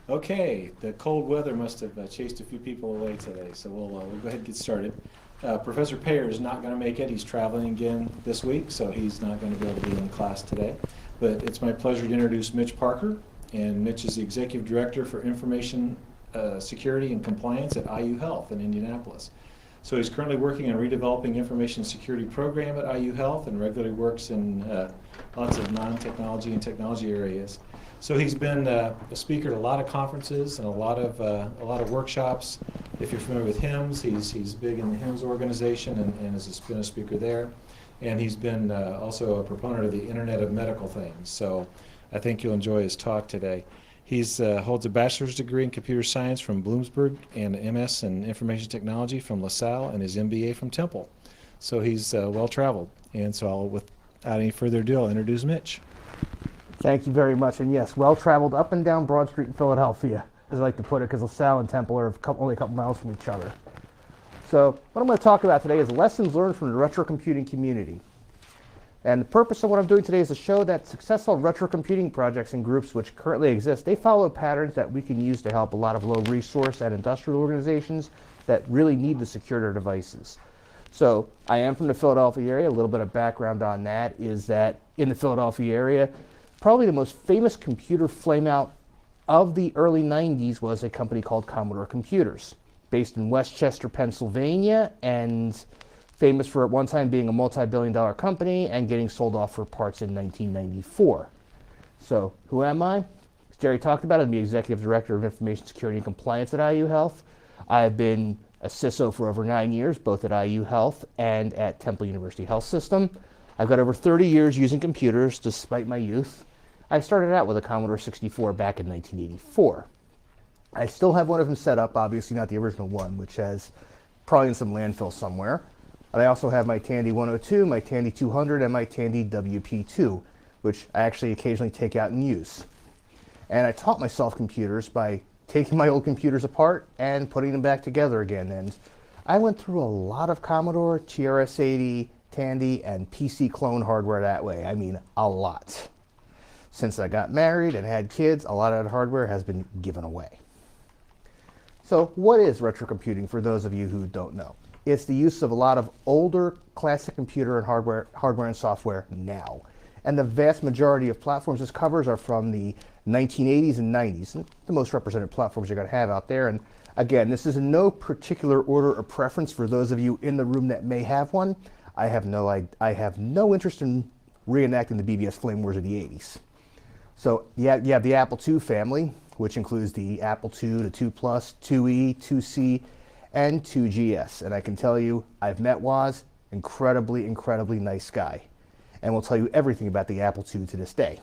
Okay, the cold weather must have chased a few people away today, so we'll go ahead and get started. Professor Payer is not going to make it. He's traveling again this week, so he's not going to be able to be in class today. But it's my pleasure to introduce Mitch Parker, and Mitch is the Executive Director for Information Security and Compliance at IU Health in Indianapolis. So he's currently working on redeveloping information security program at IU Health and regularly works in lots of non-technology and technology areas. So he's been a speaker at a lot of conferences and a lot of workshops. If you're familiar with HIMSS, he's big in the HIMSS organization and has been a speaker there. And he's been also a proponent of the Internet of Medical Things. So I think you'll enjoy his talk today. He holds a bachelor's degree in computer science from Bloomsburg and an MS in information technology from LaSalle and his MBA from Temple. So he's well-traveled. And so without any further ado, I'll introduce Mitch. Thank you very much. And yes, well-traveled up and down Broad Street in Philadelphia, as I like to put it, because LaSalle and Temple are only a couple miles from each other. So what I'm going to talk about today is lessons learned from the retrocomputing community. And the purpose of what I'm doing today is to show that successful retrocomputing projects and groups which currently exist, they follow patterns that we can use to help a lot of low-resource and industrial organizations that really need to secure their devices. So I am from the Philadelphia area. A little bit of background on that is that in the Philadelphia area, probably the most famous computer flameout of the early 90s was a company called Commodore Computers, based in Westchester, Pennsylvania, and famous for at one time being a multi-billion-dollar company and getting sold off for parts in 1994. So who am I? As Jerry talked about, I'm the Executive Director of Information Security and Compliance at IU Health. I've been a CISO for over 9 years, both at IU Health and at Temple University Health System. I've got over 30 years using computers despite my youth. I started out with a Commodore 64 back in 1984. I still have one of them set up, obviously not the original one, which has probably in some landfill somewhere. And I also have my Tandy 102, my Tandy 200, and my Tandy WP2, which I actually occasionally take out and use. And I taught myself computers by taking my old computers apart and putting them back together again. And I went through a lot of Commodore, TRS-80, Tandy, and PC clone hardware that way. I mean, a lot. Since I got married and had kids, a lot of that hardware has been given away. So what is retrocomputing for those of you who don't know? It's the use of a lot of older classic computer and hardware and software now. And the vast majority of platforms this covers are from the 1980s and 90s, and the most represented platforms you're going to have out there. And again, this is in no particular order or preference for those of you in the room that may have one. I have no interest in reenacting the BBS flame wars of the 80s. So you have the Apple II family, which includes the Apple II, the II Plus, IIe, IIc, and 2GS. And I can tell you, I've met Woz, incredibly, incredibly nice guy. And will tell you everything about the Apple II to this day.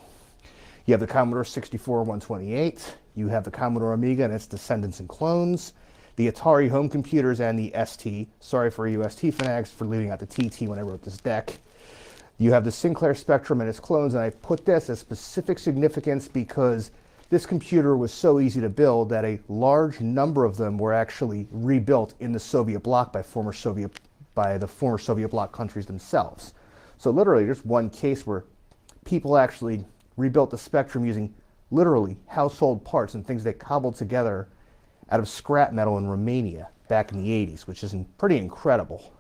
You have the Commodore 64 128, you have the Commodore Amiga and its descendants and clones, the Atari home computers and the ST. Sorry for you ST fanatics for leaving out the TT when I wrote this deck. You have the Sinclair Spectrum and its clones, and I put this as specific significance because this computer was so easy to build that a large number of them were actually rebuilt in the Soviet bloc by the former Soviet bloc countries themselves. So literally, there's one case where people actually rebuilt the Spectrum using literally household parts and things they cobbled together out of scrap metal in Romania back in the 80s, which is pretty incredible.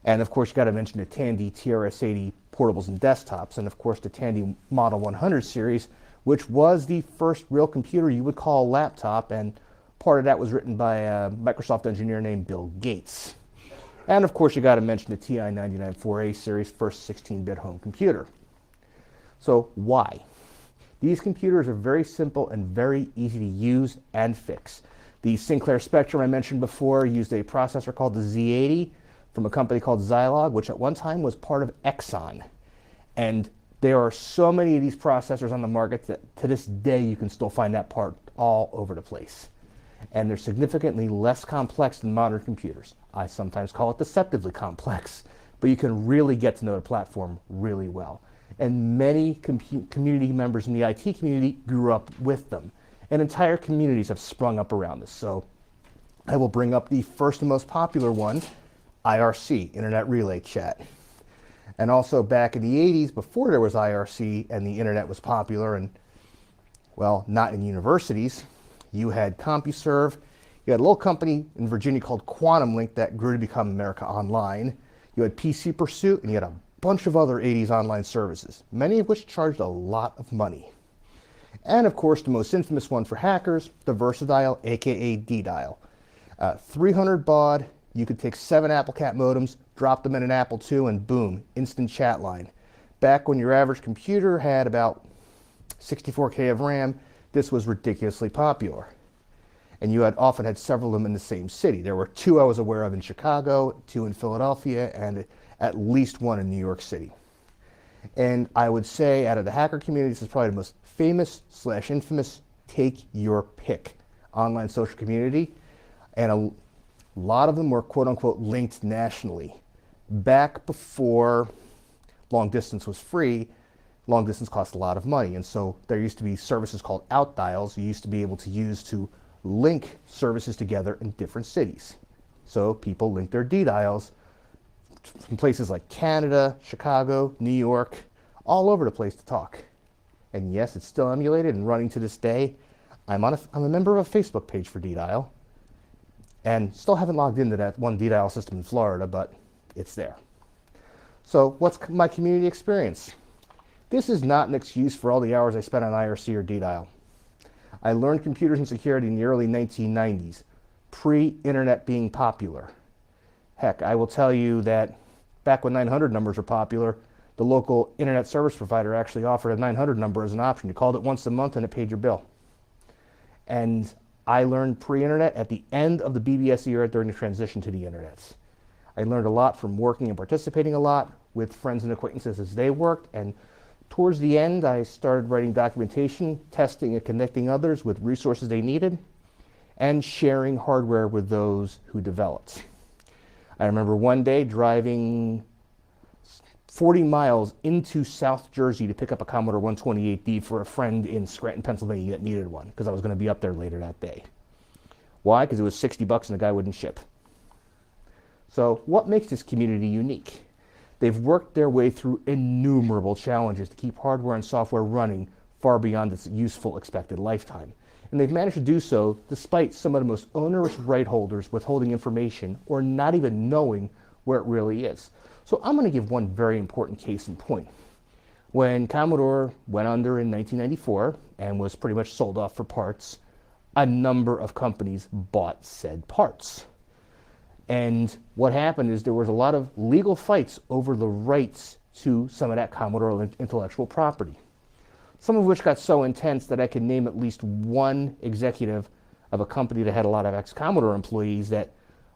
And of course, you got to mention the Tandy TRS-80 portables and desktops, and of course the Tandy Model 100 series, which was the first real computer you would call a laptop, and part of that was written by a Microsoft engineer named Bill Gates. And of course, you got to mention the TI-99/4A series, first 16-bit home computer. So why? These computers are very simple and very easy to use and fix. The Sinclair Spectrum I mentioned before used a processor called the Z80 from a company called Zilog, which at one time was part of Exxon. And there are so many of these processors on the market that to this day you can still find that part all over the place. And they're significantly less complex than modern computers. I sometimes call it deceptively complex, but you can really get to know the platform really well. And many community members in the IT community grew up with them. And entire communities have sprung up around this. So I will bring up the first and most popular one, IRC, Internet Relay Chat. And also back in the 80s, before there was IRC and the internet was popular and, well, not in universities, you had CompuServe, you had a little company in Virginia called Quantum Link that grew to become America Online. You had PC Pursuit, and you had a bunch of other 80s online services, many of which charged a lot of money. And of course, the most infamous one for hackers, the Versadial, aka D-Dial. 300 baud, you could take 7 AppleCat modems, drop them in an Apple II, and boom, instant chat line. Back when your average computer had about 64K of RAM, this was ridiculously popular. And you often had several of them in the same city. There were 2 I was aware of in Chicago, 2 in Philadelphia, and at least 1 in New York City. And I would say out of the hacker community, this is probably the most famous / infamous, take your pick online social community. And a lot of them were quote unquote linked nationally. Back before long distance was free, long distance cost a lot of money. And so there used to be services called outdials you used to be able to use to link services together in different cities. So people linked their D-dials from places like Canada, Chicago, New York, all over the place to talk. And yes, it's still emulated and running to this day. I'm a member of a Facebook page for D-dial, and still haven't logged into that one D-dial system in Florida, but it's there. So what's my community experience? This is not an excuse for all the hours I spent on IRC or D-dial. I learned computers and security in the early 1990s, pre-internet being popular. Heck, I will tell you that back when 900 numbers were popular, the local internet service provider actually offered a 900 number as an option. You called it once a month and it paid your bill. And I learned pre-internet at the end of the BBS era during the transition to the internet. I learned a lot from working and participating a lot with friends and acquaintances as they worked, and towards the end I started writing documentation, testing and connecting others with resources they needed, and sharing hardware with those who developed. I remember one day driving 40 miles into South Jersey to pick up a Commodore 128D for a friend in Scranton, Pennsylvania that needed one, because I was going to be up there later that day. Why? Because it was $60 and the guy wouldn't ship. So what makes this community unique? They've worked their way through innumerable challenges to keep hardware and software running far beyond its useful expected lifetime. And they've managed to do so despite some of the most onerous right holders withholding information or not even knowing where it really is. So I'm going to give one very important case in point. When Commodore went under in 1994 and was pretty much sold off for parts, a number of companies bought said parts. And what happened is there was a lot of legal fights over the rights to some of that Commodore intellectual property. Some of which got so intense that I can name at least one executive of a company that had a lot of ex-Commodore employees that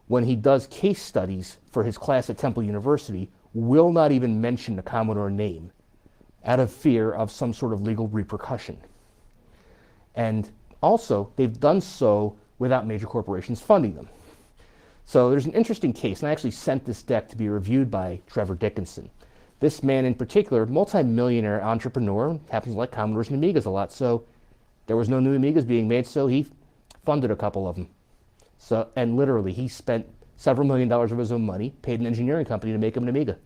when he does case studies for his class at Temple University will not even mention the Commodore name out of fear of some sort of legal repercussion. And also, they've done so without major corporations funding them. So there's an interesting case, and I actually sent this deck to be reviewed by Trevor Dickinson. This man in particular, multi-millionaire entrepreneur, happens to like Commodores and Amigas a lot, so there was no new Amigas being made, so he funded a couple of them. So, and literally, he spent several $1 million of his own money, paid an engineering company to make him an Amiga.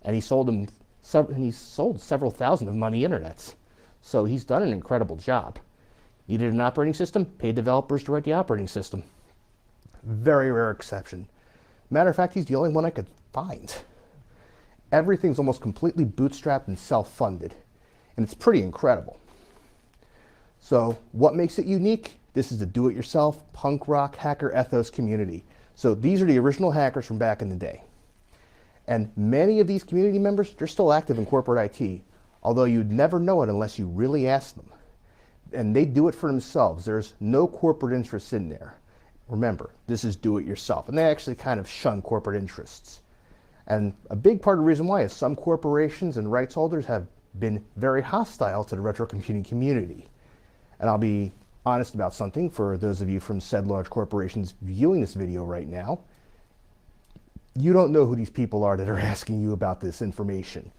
And he sold them, sold several thousand of them on the internet. So he's done an incredible job. Needed an operating system, paid developers to write the operating system. Very rare exception. Matter of fact, he's the only one I could find. Everything's almost completely bootstrapped and self-funded. And it's pretty incredible. So what makes it unique? This is the do-it-yourself punk rock hacker ethos community. So these are the original hackers from back in the day. And many of these community members, they're still active in corporate IT, although you'd never know it unless you really ask them. And they do it for themselves. There's no corporate interests in there. Remember, this is do-it-yourself. And they actually kind of shun corporate interests. And a big part of the reason why is some corporations and rights holders have been very hostile to the retrocomputing community. And I'll be honest about something for those of you from said large corporations viewing this video right now. You don't know who these people are that are asking you about this information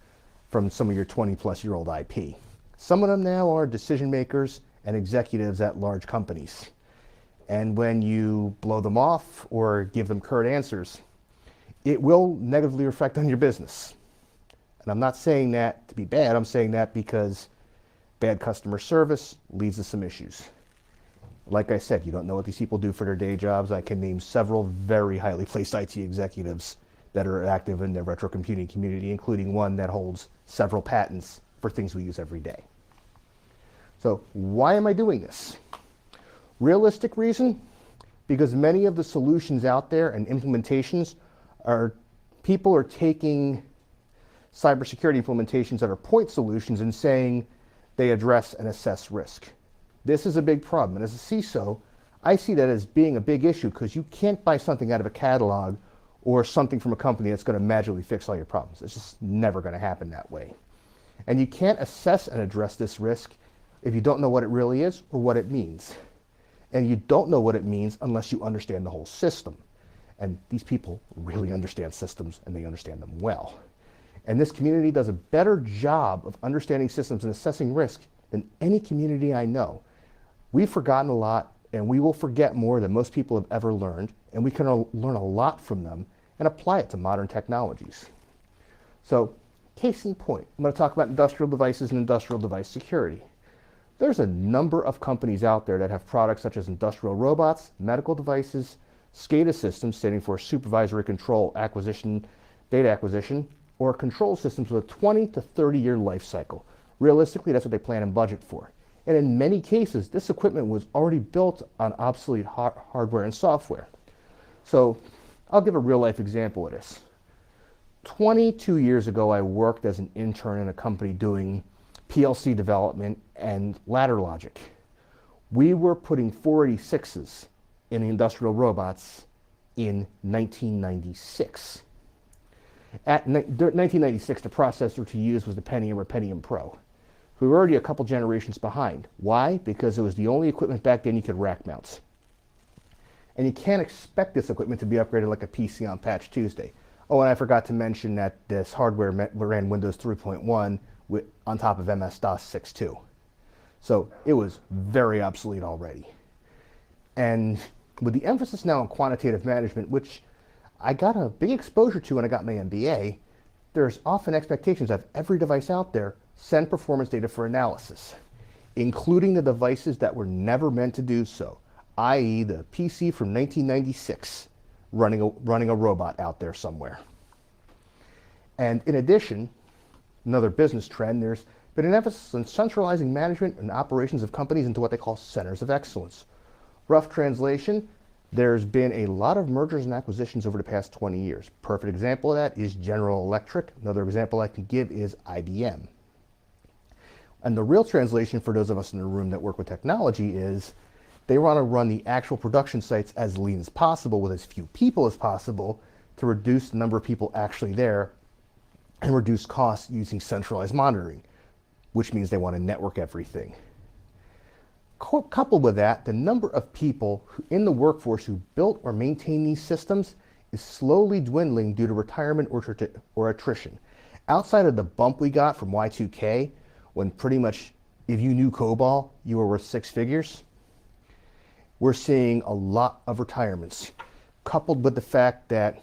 from some of your 20-plus-year-old IP. Some of them now are decision makers and executives at large companies. And when you blow them off or give them curt answers, it will negatively reflect on your business. And I'm not saying that to be bad, I'm saying that because bad customer service leads to some issues. Like I said, you don't know what these people do for their day jobs. I can name several very highly placed IT executives that are active in the retrocomputing community, including one that holds several patents for things we use every day. So why am I doing this? Realistic reason? Because many of the solutions out there and implementations are, people are taking cybersecurity implementations that are point solutions and saying they address and assess risk. This is a big problem. And as a CISO, I see that as being a big issue because you can't buy something out of a catalog or something from a company that's going to magically fix all your problems. It's just never going to happen that way. And you can't assess and address this risk if you don't know what it really is or what it means. And you don't know what it means unless you understand the whole system. And these people really understand systems and they understand them well. And this community does a better job of understanding systems and assessing risk than any community I know. We've forgotten a lot, and we will forget more than most people have ever learned, and we can learn a lot from them and apply it to modern technologies. So, case in point, I'm going to talk about industrial devices and industrial device security. There's a number of companies out there that have products such as industrial robots, medical devices, SCADA systems, standing for supervisory control acquisition, data acquisition, or control systems with a 20 to 30-year life cycle. Realistically, that's what they plan and budget for. And in many cases, this equipment was already built on obsolete hardware and software. So I'll give a real-life example of this. 22 years ago, I worked as an intern in a company doing PLC development and ladder logic. We were putting 486s in industrial robots in 1996. At 1996, the processor to use was the Pentium or Pentium Pro. We were already a couple generations behind. Why? Because it was the only equipment back then you could rack mounts. And you can't expect this equipment to be upgraded like a PC on Patch Tuesday. Oh, and I forgot to mention that this hardware ran Windows 3.1 on top of MS-DOS 6.2. So it was very obsolete already. And with the emphasis now on quantitative management, which I got a big exposure to when I got my MBA, there's often expectations of every device out there send performance data for analysis, including the devices that were never meant to do so, i.e. the PC from 1996 running a robot out there somewhere. And in addition, another business trend, there's been an emphasis on centralizing management and operations of companies into what they call centers of excellence. Rough translation, there's been a lot of mergers and acquisitions over the past 20 years. Perfect example of that is General Electric. Another example I can give is IBM. And the real translation for those of us in the room that work with technology is they want to run the actual production sites as lean as possible with as few people as possible to reduce the number of people actually there and reduce costs using centralized monitoring, which means they want to network everything. Coupled with that, the number of people in the workforce who built or maintain these systems is slowly dwindling due to retirement or attrition. Outside of the bump we got from Y2K, when pretty much if you knew COBOL, you were worth six figures, we're seeing a lot of retirements, coupled with the fact that,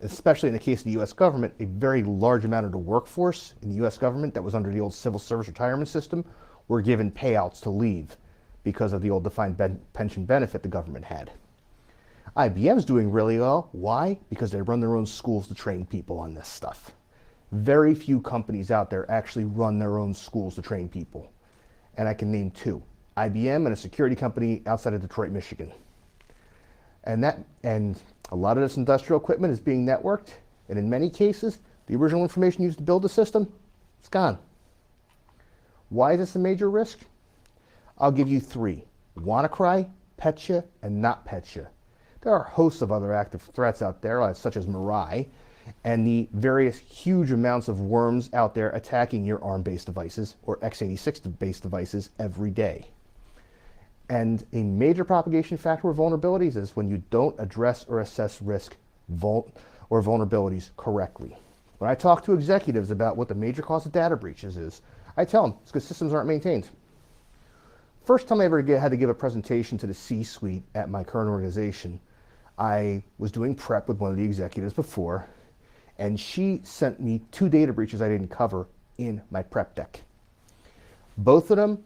especially in the case of the US government, a very large amount of the workforce in the US government that was under the old civil service retirement system were given payouts to leave because of the old defined pension benefit the government had. IBM's doing really well. Why? Because they run their own schools to train people on this stuff. Very few companies out there actually run their own schools to train people. And I can name two, IBM and a security company outside of Detroit, Michigan. And a lot of this industrial equipment is being networked, and in many cases, the original information used to build the system, it's gone. Why is this a major risk? I'll give you three: WannaCry, Petya, and not Petya. There are hosts of other active threats out there, such as Mirai, and the various huge amounts of worms out there attacking your ARM-based devices or x86-based devices every day. And a major propagation factor of vulnerabilities is when you don't address or assess risk or vulnerabilities correctly. When I talk to executives about what the major cause of data breaches is, I tell them it's because systems aren't maintained. First time I ever had to give a presentation to the C-suite at my current organization, I was doing prep with one of the executives before, and she sent me 2 data breaches I didn't cover in my prep deck. Both of them,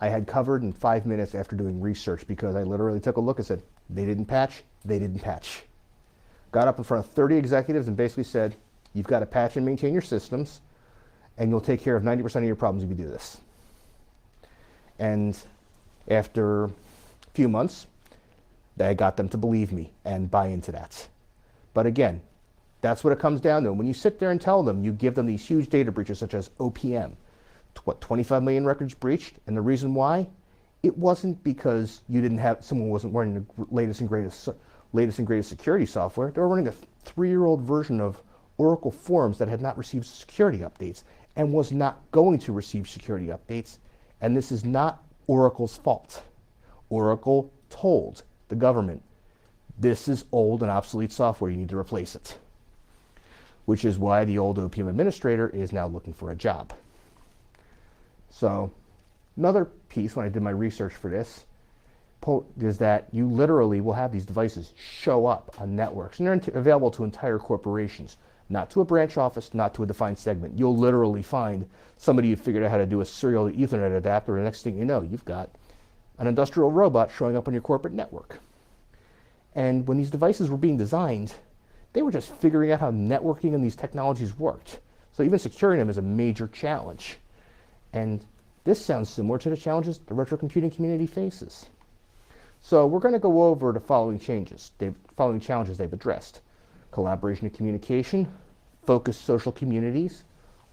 I had covered in 5 minutes after doing research, because I literally took a look and said, they didn't patch, they didn't patch. Got up in front of 30 executives and basically said, you've got to patch and maintain your systems, and you'll take care of 90% of your problems if you do this. And after a few months, I got them to believe me and buy into that. But again, that's what it comes down to. When you sit there and tell them, you give them these huge data breaches such as OPM, 25 million records breached, and the reason why, it wasn't because someone wasn't running the latest and greatest security software. They were running a 3-year-old version of Oracle Forms that had not received security updates and was not going to receive security updates. And this is not Oracle's fault. Oracle told the government, this is old and obsolete software, you need to replace it. Which is why the old OPM administrator is now looking for a job. So another piece when I did my research for this is that you literally will have these devices show up on networks, and they're available to entire corporations, not to a branch office, not to a defined segment. You'll literally find somebody who figured out how to do a serial Ethernet adapter, and the next thing you know, you've got an industrial robot showing up on your corporate network. And when these devices were being designed, they were just figuring out how networking and these technologies worked. So even securing them is a major challenge. And this sounds similar to the challenges the retrocomputing community faces. So we're going to go over the following challenges they've addressed: collaboration and communication, focused social communities,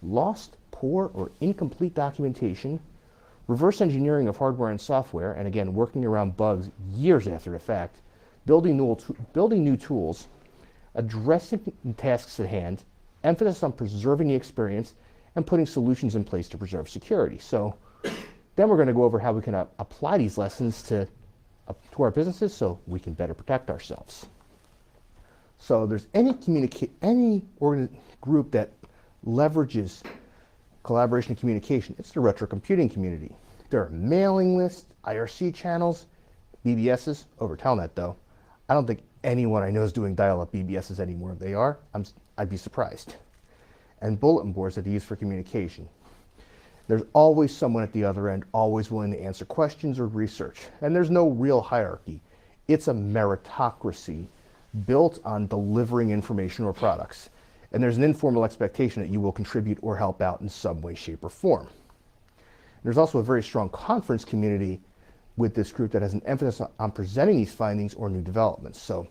lost, poor, or incomplete documentation, reverse engineering of hardware and software, and again, working around bugs years after the fact, building new tools, addressing tasks at hand, emphasis on preserving the experience, and putting solutions in place to preserve security. So then we're going to go over how we can apply these lessons to our businesses so we can better protect ourselves. So there's any group that leverages collaboration and communication, it's the retrocomputing community. There are mailing lists, IRC channels, BBSs, over Telnet though. I don't think anyone I know is doing dial-up BBSs anymore. If they are, I'd be surprised. And bulletin boards that they use for communication. There's always someone at the other end, always willing to answer questions or research. And there's no real hierarchy. It's a meritocracy built on delivering information or products. And there's an informal expectation that you will contribute or help out in some way, shape, or form. There's also a very strong conference community with this group that has an emphasis on presenting these findings or new developments. So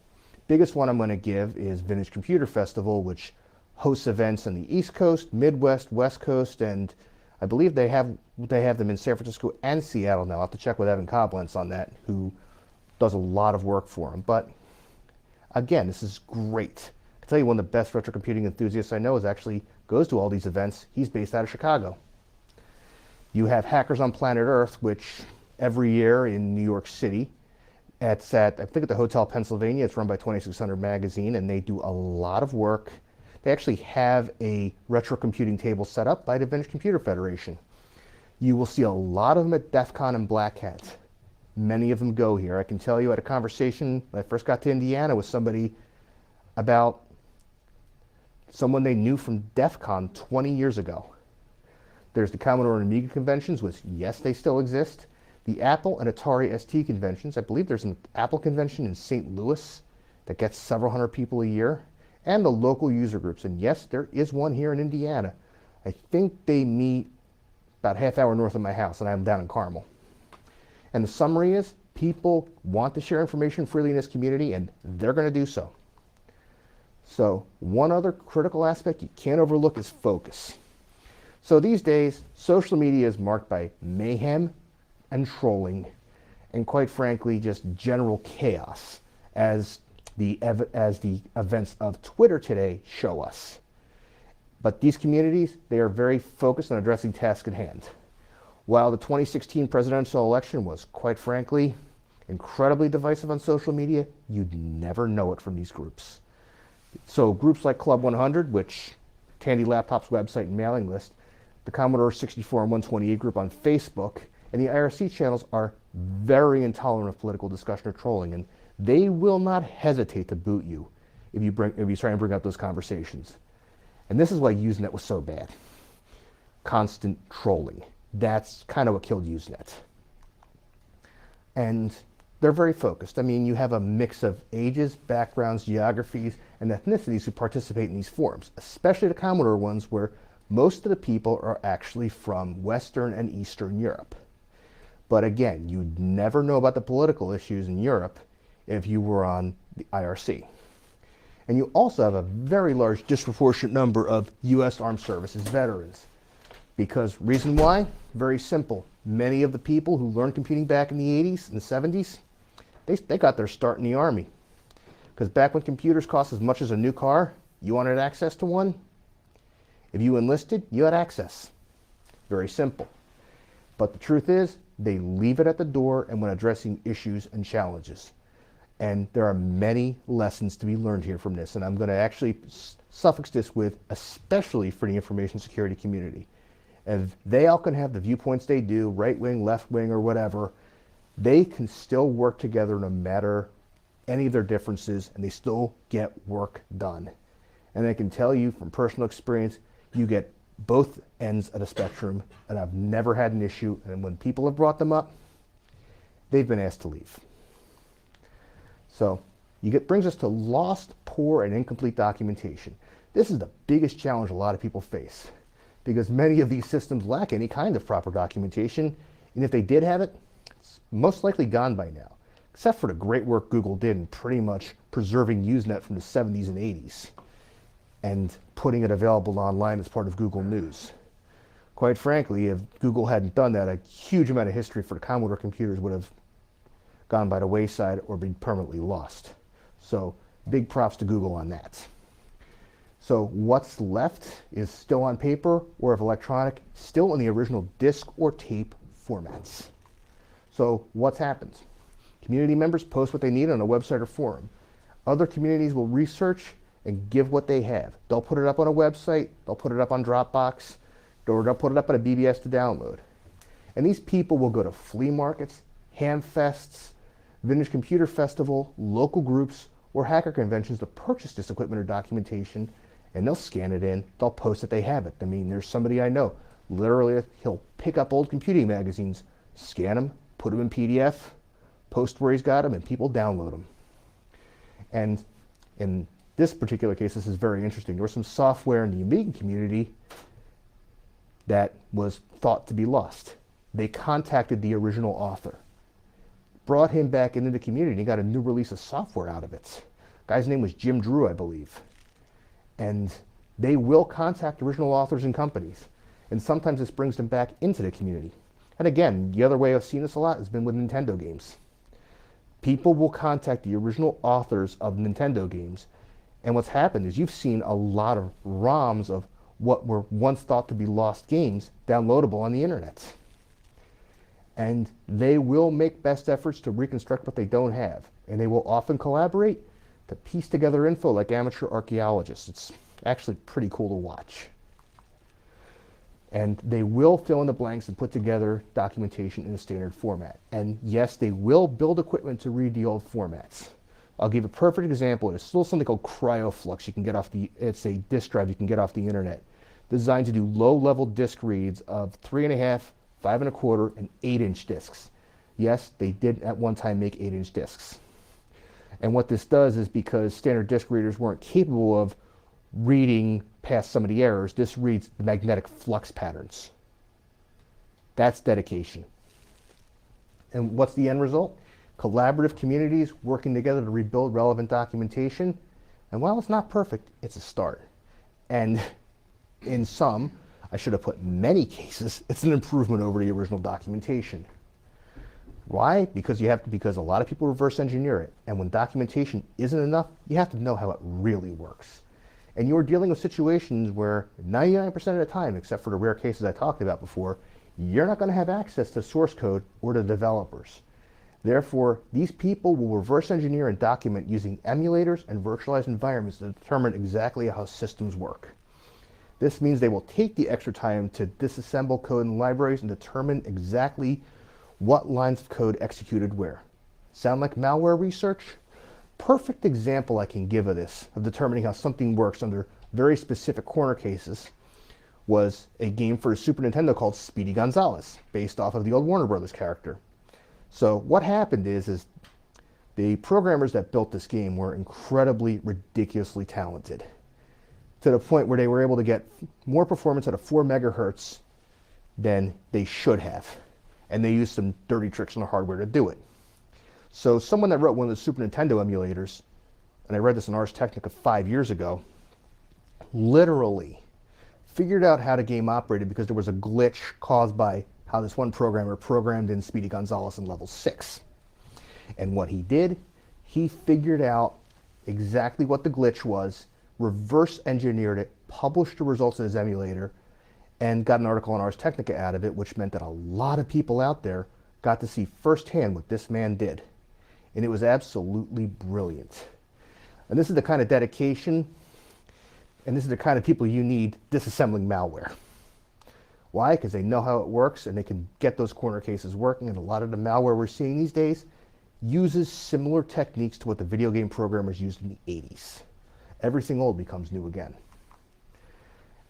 biggest one I'm going to give is Vintage Computer Festival, which hosts events on the East Coast, Midwest, West Coast, and I believe they have them in San Francisco and Seattle now. I'll have to check with Evan Koblenz on that, who does a lot of work for them. But again, this is great. I can tell you one of the best retrocomputing enthusiasts I know goes to all these events. He's based out of Chicago. You have Hackers on Planet Earth, which every year in New York City, it's at, I think at the Hotel Pennsylvania, it's run by 2600 Magazine, and they do a lot of work. They actually have a retrocomputing table set up by the Vintage Computer Federation. You will see a lot of them at DEF CON and Black Hat. Many of them go here. I can tell you, I had a conversation when I first got to Indiana with somebody about someone they knew from DEF CON 20 years ago. There's the Commodore and Amiga conventions, which, yes, they still exist. The Apple and Atari ST conventions. I believe there's an Apple convention in St. Louis that gets several hundred people a year. And the local user groups. And yes, there is one here in Indiana. I think they meet about a half hour north of my house, and I'm down in Carmel. And the summary is, people want to share information freely in this community, and they're going to do so. So one other critical aspect you can't overlook is focus. So these days, social media is marked by mayhem and trolling, and quite frankly, just general chaos, as the events of Twitter today show us. But these communities, they are very focused on addressing tasks at hand. While the 2016 presidential election was, quite frankly, incredibly divisive on social media, you'd never know it from these groups. So groups like Club 100, which Tandy Laptop's website and mailing list, the Commodore 64 and 128 group on Facebook, and the IRC channels are very intolerant of political discussion or trolling, and they will not hesitate to boot you if you try and bring up those conversations. And this is why Usenet was so bad. Constant trolling. That's kind of what killed Usenet. And they're very focused. I mean, you have a mix of ages, backgrounds, geographies, and ethnicities who participate in these forums, especially the Commodore ones where most of the people are actually from Western and Eastern Europe. But again, you'd never know about the political issues in Europe if you were on the IRC. And you also have a very large disproportionate number of U.S. Armed Services veterans. Because reason why? Very simple. Many of the people who learned computing back in the 80s and 70s, they got their start in the Army. Because back when computers cost as much as a new car, you wanted access to one? If you enlisted, you had access. Very simple. But the truth is, they leave it at the door and when addressing issues and challenges. And there are many lessons to be learned here from this. And I'm going to actually suffix this with especially for the information security community. If they all can have the viewpoints they do, right wing, left wing, or whatever, they can still work together no matter any of their differences, and they still get work done. And I can tell you from personal experience, you get both ends of the spectrum, and I've never had an issue. And when people have brought them up, they've been asked to leave. So brings us to lost, poor, and incomplete documentation. This is the biggest challenge a lot of people face because many of these systems lack any kind of proper documentation, and if they did have it, it's most likely gone by now, except for the great work Google did in pretty much preserving Usenet from the 70s and 80s and putting it available online as part of Google News. Quite frankly, if Google hadn't done that, a huge amount of history for the Commodore computers would have gone by the wayside or been permanently lost. So big props to Google on that. So what's left is still on paper or if electronic, still in the original disk or tape formats. So what's happened? Community members post what they need on a website or forum. Other communities will research and give what they have. They'll put it up on a website, they'll put it up on Dropbox, or they'll put it up on a BBS to download. And these people will go to flea markets, ham fests, Vintage Computer Festival, local groups, or hacker conventions to purchase this equipment or documentation, and they'll scan it in, they'll post that they have it. I mean, there's somebody I know, literally, he'll pick up old computing magazines, scan them, put them in PDF, post where he's got them, and people download them. And in this particular case, this is very interesting. There was some software in the Amiga community that was thought to be lost. They contacted the original author, brought him back into the community, and got a new release of software out of it. Guy's name was Jim Drew, I believe. And they will contact original authors and companies. And sometimes this brings them back into the community. And again, the other way I've seen this a lot has been with Nintendo games. People will contact the original authors of Nintendo games. And what's happened is you've seen a lot of ROMs of what were once thought to be lost games downloadable on the internet. And they will make best efforts to reconstruct what they don't have. And they will often collaborate to piece together info like amateur archaeologists. It's actually pretty cool to watch. And they will fill in the blanks and put together documentation in a standard format. And yes, they will build equipment to read the old formats. I'll give a perfect example. There's still something called CryoFlux you can get off it's a disk drive you can get off the internet, designed to do low-level disk reads of 3.5, 5.25, and 8-inch disks. Yes, they did at one time make 8-inch disks. And what this does is because standard disk readers weren't capable of reading past some of the errors, this reads the magnetic flux patterns. That's dedication. And what's the end result? Collaborative communities working together to rebuild relevant documentation. And while it's not perfect, it's a start. And in some, I should have put many cases, it's an improvement over the original documentation. Why? Because a lot of people reverse engineer it. And when documentation isn't enough, you have to know how it really works. And you're dealing with situations where 99% of the time, except for the rare cases I talked about before, you're not going to have access to source code or to developers. Therefore, these people will reverse engineer and document using emulators and virtualized environments to determine exactly how systems work. This means they will take the extra time to disassemble code in libraries and determine exactly what lines of code executed where. Sound like malware research? Perfect example I can give of this, of determining how something works under very specific corner cases, was a game for the Super Nintendo called Speedy Gonzales, based off of the old Warner Brothers character. So what happened is the programmers that built this game were incredibly, ridiculously talented, to the point where they were able to get more performance out of 4 megahertz than they should have. And they used some dirty tricks on the hardware to do it. So someone that wrote one of the Super Nintendo emulators, and I read this in Ars Technica 5 years ago, literally figured out how the game operated because there was a glitch caused by how this one programmer programmed in Speedy Gonzales in level 6. And what he did, he figured out exactly what the glitch was, reverse engineered it, published the results in his emulator, and got an article on Ars Technica out of it, which meant that a lot of people out there got to see firsthand what this man did. And it was absolutely brilliant. And this is the kind of dedication, and this is the kind of people you need disassembling malware. Why? Because they know how it works, and they can get those corner cases working, and a lot of the malware we're seeing these days uses similar techniques to what the video game programmers used in the 80s. Everything old becomes new again.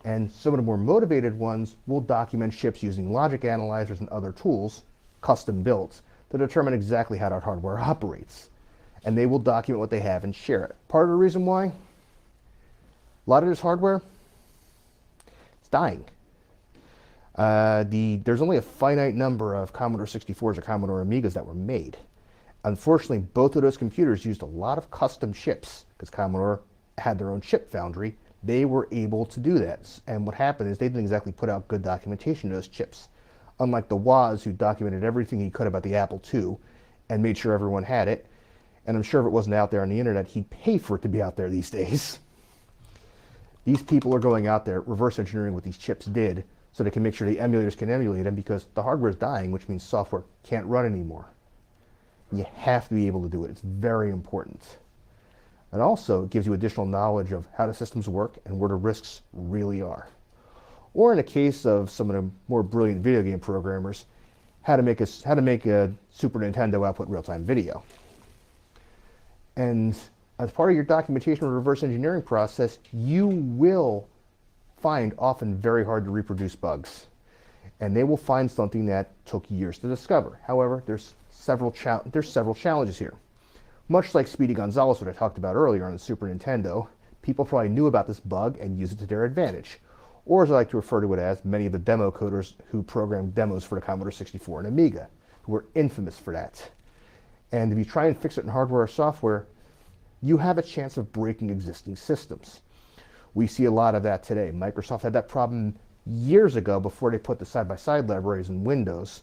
And some of the more motivated ones will document ships using logic analyzers and other tools, custom built, to determine exactly how that hardware operates. And they will document what they have and share it. Part of the reason why a lot of this hardware is dying. There's only a finite number of Commodore 64s or Commodore Amigas that were made. Unfortunately, both of those computers used a lot of custom chips because Commodore had their own chip foundry. They were able to do that. And what happened is they didn't exactly put out good documentation of those chips. Unlike the Woz, who documented everything he could about the Apple II and made sure everyone had it. And I'm sure if it wasn't out there on the internet, he'd pay for it to be out there these days. These people are going out there reverse engineering what these chips did so they can make sure the emulators can emulate them, because the hardware is dying, which means software can't run anymore. You have to be able to do it. It's very important. And also, it gives you additional knowledge of how the systems work and where the risks really are. Or in the case of some of the more brilliant video game programmers, how to make a Super Nintendo output real-time video. And as part of your documentation or reverse engineering process, you will find often very hard to reproduce bugs. And they will find something that took years to discover. However, there's several challenges here. Much like Speedy Gonzales, what I talked about earlier on the Super Nintendo, people probably knew about this bug and used it to their advantage. Or as I like to refer to it as, many of the demo coders who programmed demos for the Commodore 64 and Amiga, who were infamous for that. And if you try and fix it in hardware or software, you have a chance of breaking existing systems. We see a lot of that today. Microsoft had that problem years ago before they put the side-by-side libraries in Windows,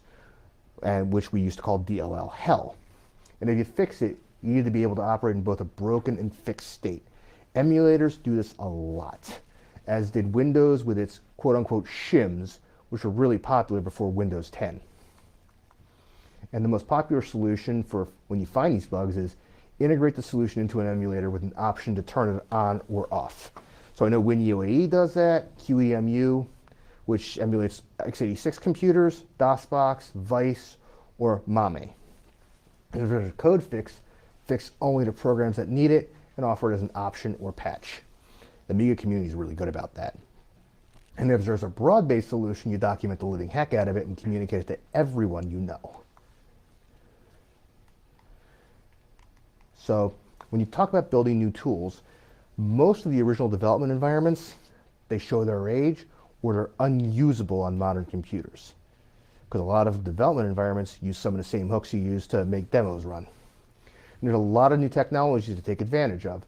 and which we used to call DLL hell. And if you fix it, you need to be able to operate in both a broken and fixed state. Emulators do this a lot, as did Windows with its quote-unquote shims, which were really popular before Windows 10. And the most popular solution for when you find these bugs is integrate the solution into an emulator with an option to turn it on or off. So I know WinUAE does that, QEMU, which emulates x86 computers, DOSBox, Vice, or MAME. And if there's a code fix only the programs that need it and offer it as an option or patch. The Amiga community is really good about that. And if there's a broad-based solution, you document the living heck out of it and communicate it to everyone you know. So when you talk about building new tools, most of the original development environments, they show their age or they're unusable on modern computers. Because a lot of development environments use some of the same hooks you use to make demos run. And there's a lot of new technologies to take advantage of.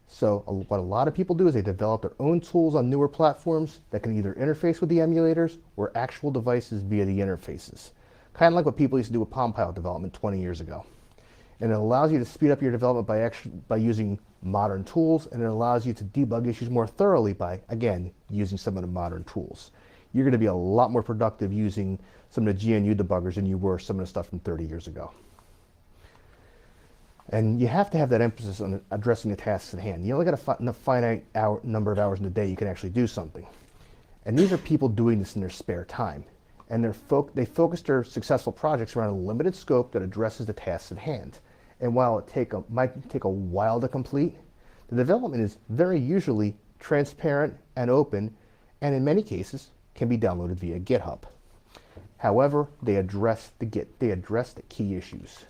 So what a lot of people do is they develop their own tools on newer platforms that can either interface with the emulators or actual devices via the interfaces. Kind of like what people used to do with Palm Pilot development 20 years ago. And it allows you to speed up your development by using modern tools, and it allows you to debug issues more thoroughly by, again, using some of the modern tools. You're going to be a lot more productive using some of the GNU debuggers than you were some of the stuff from 30 years ago. And you have to have that emphasis on addressing the tasks at hand. You only got a finite number of hours in the day you can actually do something. And these are people doing this in their spare time. And they focus their successful projects around a limited scope that addresses the tasks at hand. And while it might take a while to complete, the development is very usually transparent and open, and in many cases can be downloaded via GitHub. However, they address the key issues.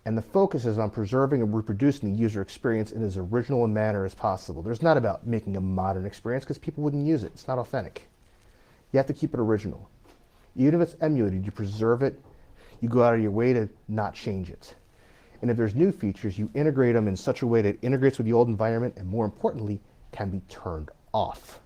And the focus is on preserving and reproducing the user experience in as original a manner as possible. There's not about making a modern experience because people wouldn't use it. It's not authentic. You have to keep it original. Even if it's emulated, you preserve it. You go out of your way to not change it. And if there's new features, you integrate them in such a way that it integrates with the old environment and, more importantly, can be turned off.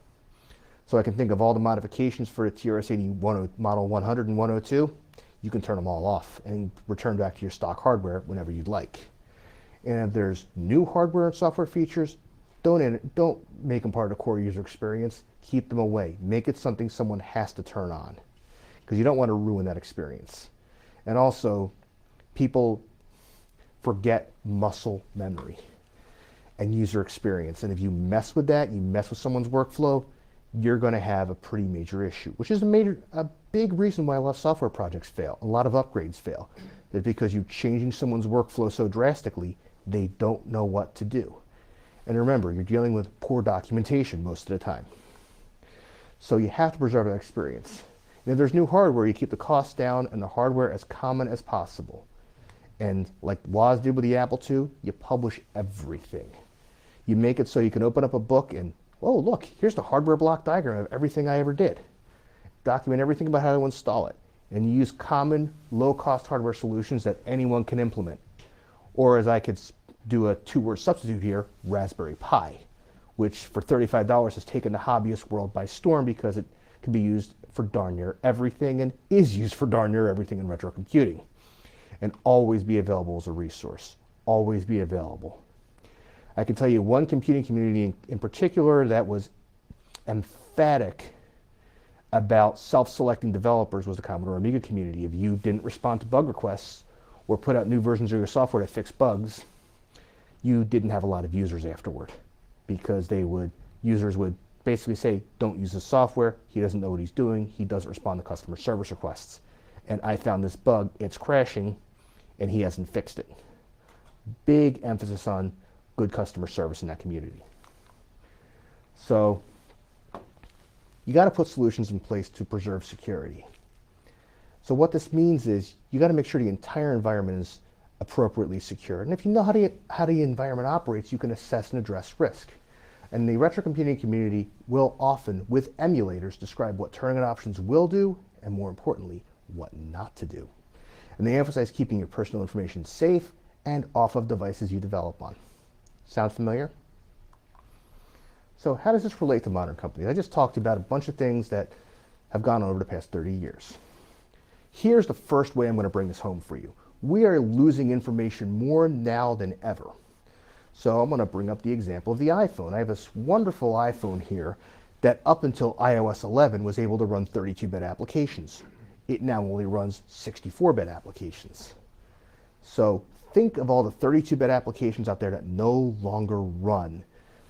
So I can think of all the modifications for the TRS-80 Model 100 and 102. You can turn them all off and return back to your stock hardware whenever you'd like. And if there's new hardware and software features, don't make them part of the core user experience. Keep them away. Make it something someone has to turn on, because you don't want to ruin that experience. And also, people forget muscle memory and user experience. And if you mess with that, you mess with someone's workflow, you're going to have a pretty major issue, which is a big reason why a lot of software projects fail, a lot of upgrades fail. It's because you're changing someone's workflow so drastically, they don't know what to do. And remember, you're dealing with poor documentation most of the time. So you have to preserve that experience. And if there's new hardware, you keep the costs down and the hardware as common as possible. And like Woz did with the Apple II, you publish everything. You make it so you can open up a book and, oh, look, here's the hardware block diagram of everything I ever did. Document everything about how to install it. And you use common, low-cost hardware solutions that anyone can implement. Or as I could do a two-word substitute here, Raspberry Pi, which for $35 has taken the hobbyist world by storm because it can be used for darn near everything and is used for darn near everything in retrocomputing. And always be available as a resource. Always be available. I can tell you one computing community in particular that was emphatic about self-selecting developers was the Commodore Amiga community. If you didn't respond to bug requests or put out new versions of your software to fix bugs, you didn't have a lot of users afterward, because users would basically say, don't use the software, he doesn't know what he's doing, he doesn't respond to customer service requests. And I found this bug, it's crashing, and he hasn't fixed it. Big emphasis on good customer service in that community. So you got to put solutions in place to preserve security. So what this means is you got to make sure the entire environment is appropriately secure. And if you know how the environment operates, you can assess and address risk. And the retrocomputing community will often, with emulators, describe what turn-on options will do, and more importantly, what not to do. And they emphasize keeping your personal information safe and off of devices you develop on. Sound familiar? So how does this relate to modern companies? I just talked about a bunch of things that have gone on over the past 30 years. Here's the first way I'm going to bring this home for you. We are losing information more now than ever. So I'm going to bring up the example of the iPhone. I have this wonderful iPhone here that up until iOS 11 was able to run 32-bit applications. It now only runs 64-bit applications. So think of all the 32-bit applications out there that no longer run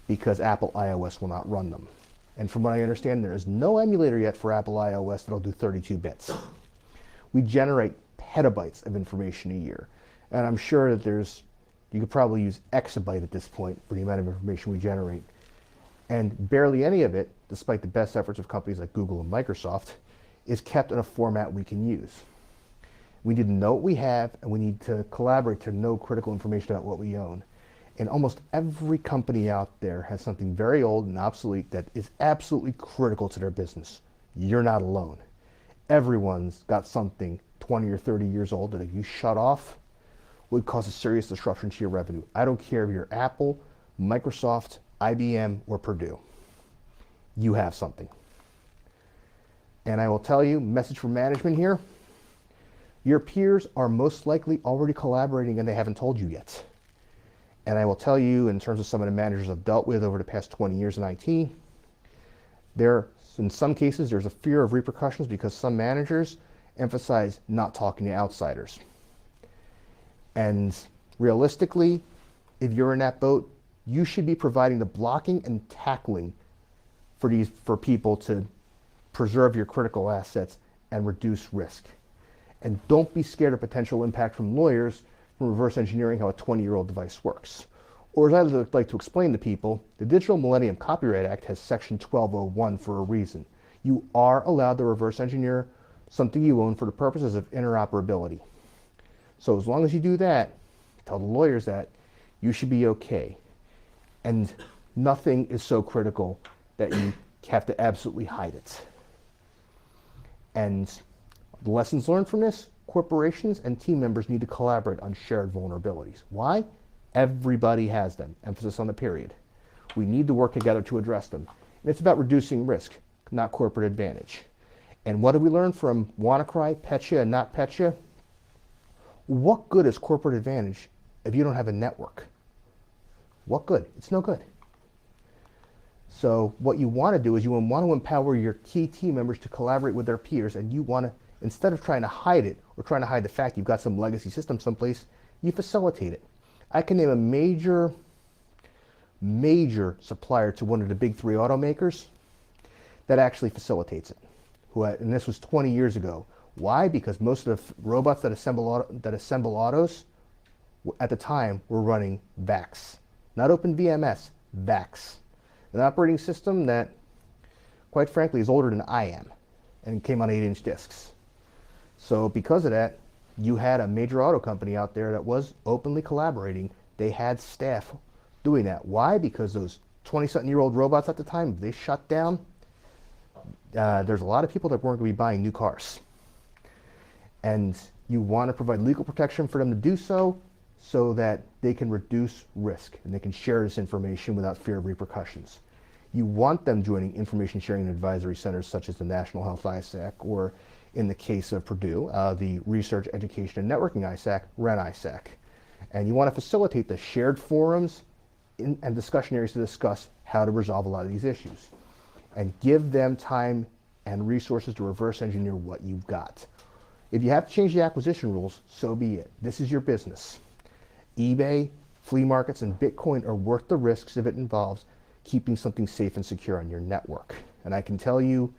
because Apple iOS will not run them. And from what I understand, there is no emulator yet for Apple iOS that'll do 32 bits. We generate petabytes of information a year. And I'm sure that you could probably use exabyte at this point for the amount of information we generate. And barely any of it, despite the best efforts of companies like Google and Microsoft, is kept in a format we can use. We need to know what we have, and we need to collaborate to know critical information about what we own. And almost every company out there has something very old and obsolete that is absolutely critical to their business. You're not alone. Everyone's got something 20 or 30 years old that if you shut off would cause a serious disruption to your revenue. I don't care if you're Apple, Microsoft, IBM, or Purdue. You have something. And I will tell you, message from management here, your peers are most likely already collaborating and they haven't told you yet. And I will tell you, in terms of some of the managers I've dealt with over the past 20 years in IT, in some cases, there's a fear of repercussions because some managers emphasize not talking to outsiders. And realistically, if you're in that boat, you should be providing the blocking and tackling for people to preserve your critical assets and reduce risk. And don't be scared of potential impact from lawyers from reverse engineering how a 20-year-old device works. Or as I like to explain to people, the Digital Millennium Copyright Act has Section 1201 for a reason. You are allowed to reverse engineer something you own for the purposes of interoperability. So as long as you do that, tell the lawyers that, you should be okay. And nothing is so critical that you have to absolutely hide it. And the lessons learned from this, corporations and team members need to collaborate on shared vulnerabilities. Why? Everybody has them. Emphasis on the period. We need to work together to address them. And it's about reducing risk, not corporate advantage. And what did we learn from WannaCry, Petya, and not Petya? What good is corporate advantage if you don't have a network? What good? It's no good. So what you want to do is you want to empower your key team members to collaborate with their peers, and you want to, instead of trying to hide it or trying to hide the fact you've got some legacy system someplace, you facilitate it. I can name a major supplier to one of the big three automakers that actually facilitates it. And this was 20 years ago. Why? Because most of the robots that assemble autos at the time were running VAX. Not OpenVMS, VAX. An operating system that, quite frankly, is older than I am and came on 8-inch discs. So because of that, you had a major auto company out there that was openly collaborating. They had staff doing that. Why? Because those 20-something-year-old robots at the time, they shut down. There's a lot of people that weren't going to be buying new cars. And you want to provide legal protection for them to do so that they can reduce risk and they can share this information without fear of repercussions. You want them joining information sharing and advisory centers such as the National Health ISAC, or in the case of Purdue, the Research, Education, and Networking ISAC, REN ISAC. And you want to facilitate the shared forums and discussion areas to discuss how to resolve a lot of these issues. And give them time and resources to reverse engineer what you've got. If you have to change the acquisition rules, so be it. This is your business. eBay, flea markets, and Bitcoin are worth the risks if it involves keeping something safe and secure on your network. And I can tell you,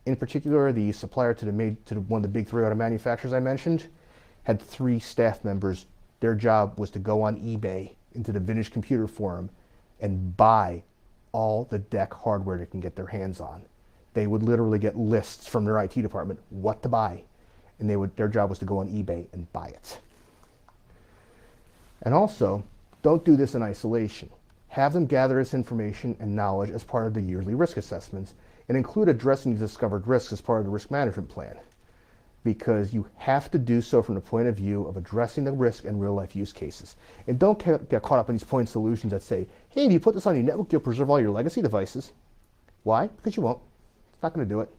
in particular, the supplier to one of the big three auto manufacturers I mentioned had 3 staff members. Their job was to go on eBay into the vintage computer forum and buy all the DEC hardware they can get their hands on. They would literally get lists from their IT department, what to buy, and their job was to go on eBay and buy it. And also, don't do this in isolation. Have them gather this information and knowledge as part of the yearly risk assessments, and include addressing the discovered risks as part of the risk management plan. Because you have to do so from the point of view of addressing the risk in real life use cases. And don't get caught up in these point solutions that say, hey, if you put this on your network, you'll preserve all your legacy devices. Why? Because you won't. It's not going to do it.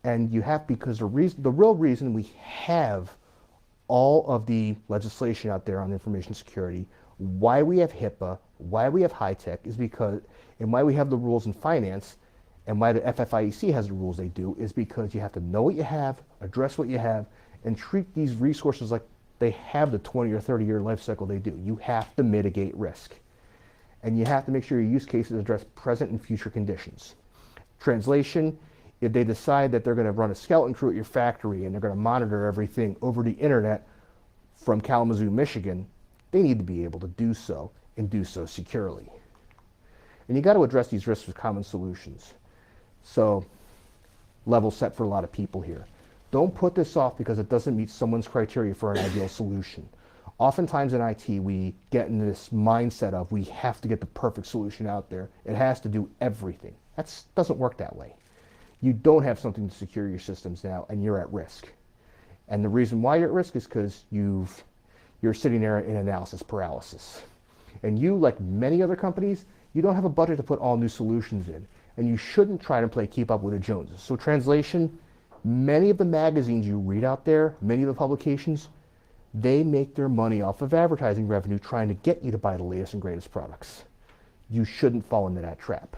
And you have, because the real reason we have all of the legislation out there on information security, why we have HIPAA, why we have high-tech, is because, and why we have the rules in finance, and why the FFIEC has the rules they do, is because you have to know what you have, address what you have, and treat these resources like they have the 20 or 30-year life cycle they do. You have to mitigate risk. And you have to make sure your use cases address present and future conditions. Translation, if they decide that they're going to run a skeleton crew at your factory and they're going to monitor everything over the internet from Kalamazoo, Michigan, they need to be able to do so and do so securely. And you got to address these risks with common solutions. So, level set for a lot of people here. Don't put this off because it doesn't meet someone's criteria for an ideal solution. Oftentimes in IT, we get in this mindset of we have to get the perfect solution out there. It has to do everything. That doesn't work that way. You don't have something to secure your systems now, and you're at risk. And the reason why you're at risk is because you're sitting there in analysis paralysis. And you, like many other companies, you don't have a budget to put all new solutions in. And you shouldn't try to play keep up with the Joneses. So translation, many of the magazines you read out there, many of the publications, they make their money off of advertising revenue trying to get you to buy the latest and greatest products. You shouldn't fall into that trap.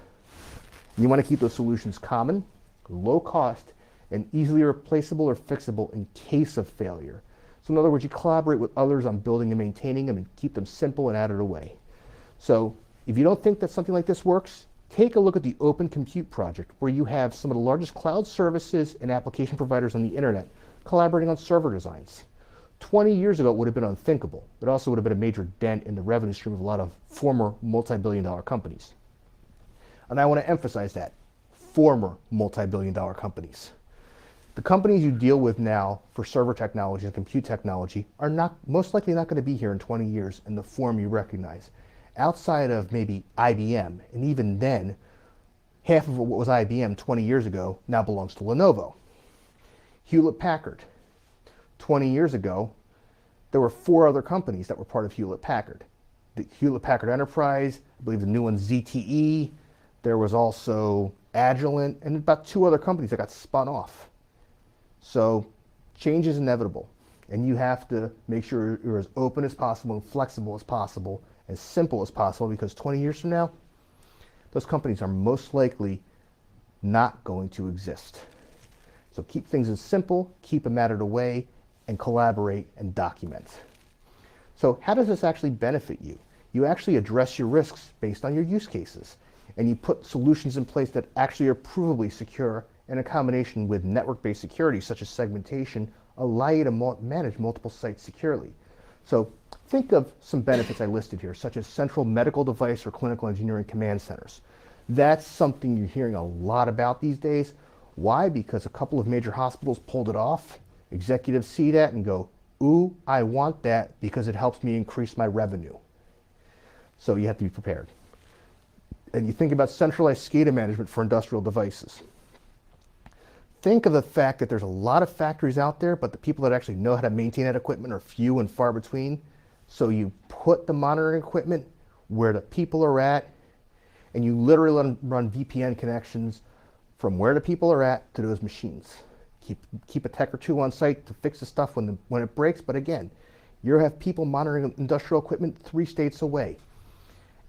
You want to keep those solutions common, low cost, and easily replaceable or fixable in case of failure. So in other words, you collaborate with others on building and maintaining them and keep them simple and out of the way. So if you don't think that something like this works, take a look at the Open Compute project, where you have some of the largest cloud services and application providers on the internet collaborating on server designs. 20 years ago, it would have been unthinkable. It also would have been a major dent in the revenue stream of a lot of former multi-billion-dollar companies. And I want to emphasize that, former multi-billion-dollar companies. The companies you deal with now for server technology and compute technology are most likely not going to be here in 20 years in the form you recognize. Outside of maybe IBM, and even then, half of what was IBM 20 years ago now belongs to Lenovo. Hewlett-Packard. 20 years ago, there were 4 other companies that were part of Hewlett-Packard. The Hewlett-Packard Enterprise, I believe the new one ZTE, there was also Agilent, and about 2 other companies that got spun off. So change is inevitable, and you have to make sure you're as open as possible and flexible as possible, as simple as possible, because 20 years from now, those companies are most likely not going to exist. So keep things as simple, keep them out of the way, and collaborate and document. So how does this actually benefit you? You actually address your risks based on your use cases, and you put solutions in place that actually are provably secure, and a combination with network-based security such as segmentation allow you to manage multiple sites securely. So think of some benefits I listed here, such as central medical device or clinical engineering command centers. That's something you're hearing a lot about these days. Why? Because a couple of major hospitals pulled it off. Executives see that and go, ooh, I want that because it helps me increase my revenue. So you have to be prepared. And you think about centralized SCADA management for industrial devices. Think of the fact that there's a lot of factories out there, but the people that actually know how to maintain that equipment are few and far between. So you put the monitoring equipment where the people are at, and you literally run VPN connections from where the people are at to those machines. Keep a tech or 2 on site to fix the stuff when it breaks, but again, you have people monitoring industrial equipment 3 states away.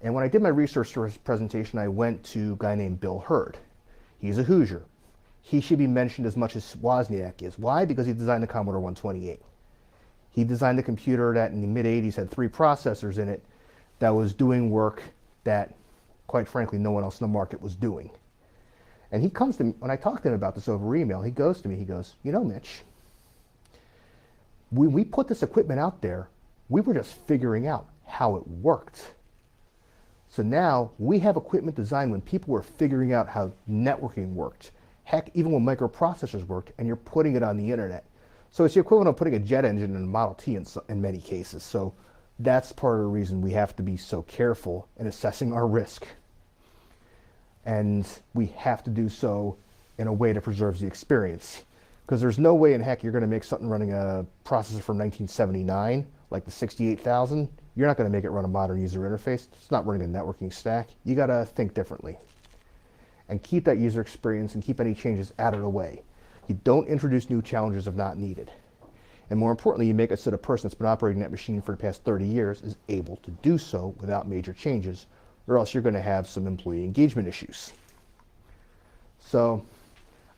And when I did my research for this presentation, I went to a guy named Bill Hurd. He's a Hoosier. He should be mentioned as much as Wozniak is. Why? Because he designed the Commodore 128. He designed a computer that in the mid-'80s had 3 processors in it that was doing work that, quite frankly, no one else in the market was doing. And he comes to me, when I talk to him about this over email, he goes to me, he goes, you know, Mitch, when we put this equipment out there, we were just figuring out how it worked. So now we have equipment designed when people were figuring out how networking worked. Heck, even when microprocessors worked, and you're putting it on the internet. So it's the equivalent of putting a jet engine in a Model T in many cases. So that's part of the reason we have to be so careful in assessing our risk. And we have to do so in a way that preserves the experience. Because there's no way in heck you're going to make something running a processor from 1979, like the 68000. You're not going to make it run a modern user interface. It's not running a networking stack. You got to think differently. And keep that user experience and keep any changes out of the way. You don't introduce new challenges if not needed. And more importantly, you make it so the person that's been operating that machine for the past 30 years is able to do so without major changes, or else you're going to have some employee engagement issues. So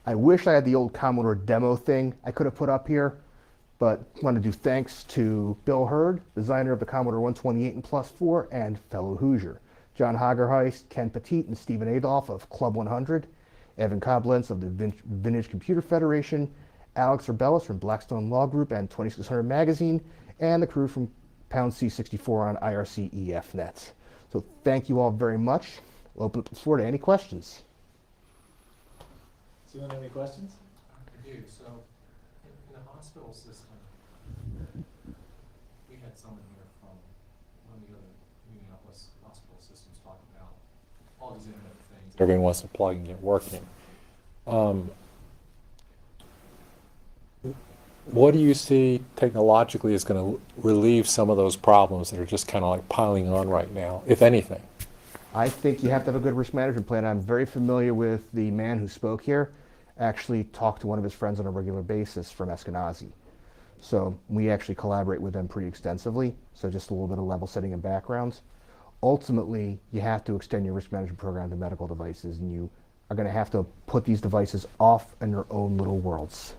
I wish I had the old Commodore demo thing I could have put up here, but I want to do thanks to Bill Hurd, designer of the Commodore 128 and Plus 4, and fellow Hoosier. John Hagerheist, Ken Petit, and Stephen Adolph of Club 100, Evan Koblenz of the Vintage Computer Federation, Alex Rebellis from Blackstone Law Group and 2600 Magazine, and the crew from Pound C64 on IRC-EF-Net. So thank you all very much. We'll open up the floor to any questions. Do you want any questions? I do. So in the hospital system, we had someone here from one of the other Minneapolis hospital systems talking about all these Internet of Things. Everyone wants to plug and get working. What do you see technologically is going to relieve some of those problems that are just kind of like piling on right now, if anything? I think you have to have a good risk management plan. I'm very familiar with the man who spoke here. Actually talked to one of his friends on a regular basis from Eskenazi. So we actually collaborate with them pretty extensively. So just a little bit of level setting and backgrounds. Ultimately, you have to extend your risk management program to medical devices, and you are going to have to put these devices off in their own little worlds.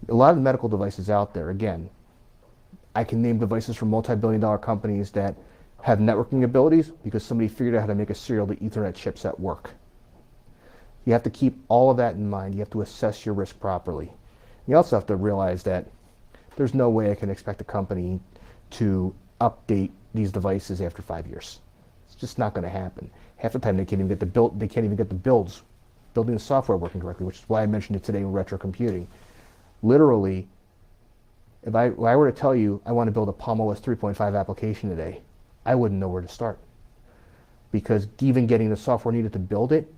A lot of the medical devices out there, again, I can name devices from multi-billion-dollar companies that have networking abilities because somebody figured out how to make a serial to Ethernet chipset work. You have to keep all of that in mind. You have to assess your risk properly. You also have to realize that there's no way I can expect a company to update these devices after 5 years. It's just not going to happen. Half the time they can't even get the builds building the software working correctly, which is why I mentioned it today in retrocomputing. Literally, if I were to tell you I want to build a Palm OS 3.5 application today, I wouldn't know where to start. Because even getting the software needed to build it,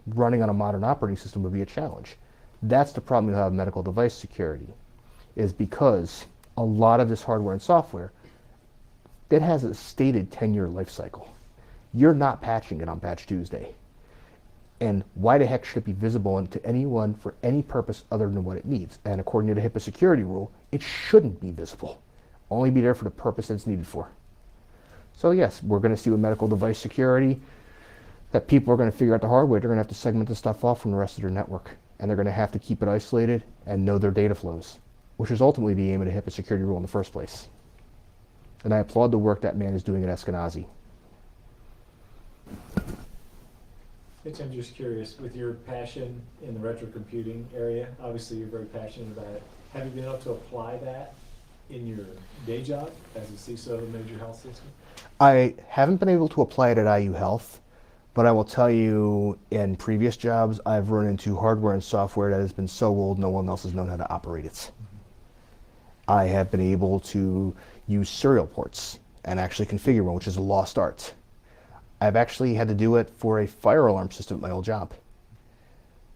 running on a modern operating system would be a challenge. That's the problem you have with medical device security, is because a lot of this hardware and software, it has a stated 10-year life cycle. You're not patching it on Patch Tuesday. And why the heck should it be visible to anyone for any purpose other than what it needs? And according to the HIPAA security rule, it shouldn't be visible. Only be there for the purpose that it's needed for. So yes, we're going to see with medical device security that people are going to figure out the hard way. They're going to have to segment the stuff off from the rest of their network. And they're going to have to keep it isolated and know their data flows, which is ultimately the aim of the HIPAA security rule in the first place. And I applaud the work that man is doing at Eskenazi. Mitch, I'm just curious, with your passion in the retrocomputing area, obviously you're very passionate about it. Have you been able to apply that in your day job as a CISO of a major health system? I haven't been able to apply it at IU Health, but I will tell you in previous jobs, I've run into hardware and software that has been so old no one else has known how to operate it. Mm-hmm. I have been able to use serial ports and actually configure one, which is a lost art. I've actually had to do it for a fire alarm system at my old job,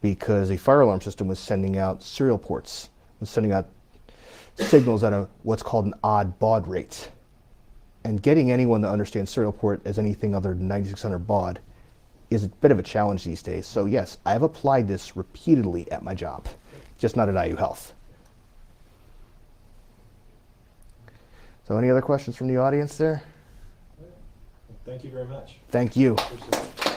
because a fire alarm system was sending out serial ports, was sending out signals at a what's called an odd baud rate. And getting anyone to understand serial port as anything other than 9600 baud is a bit of a challenge these days. So yes, I've applied this repeatedly at my job, just not at IU Health. So any other questions from the audience there? Thank you very much. Thank you. Appreciate it.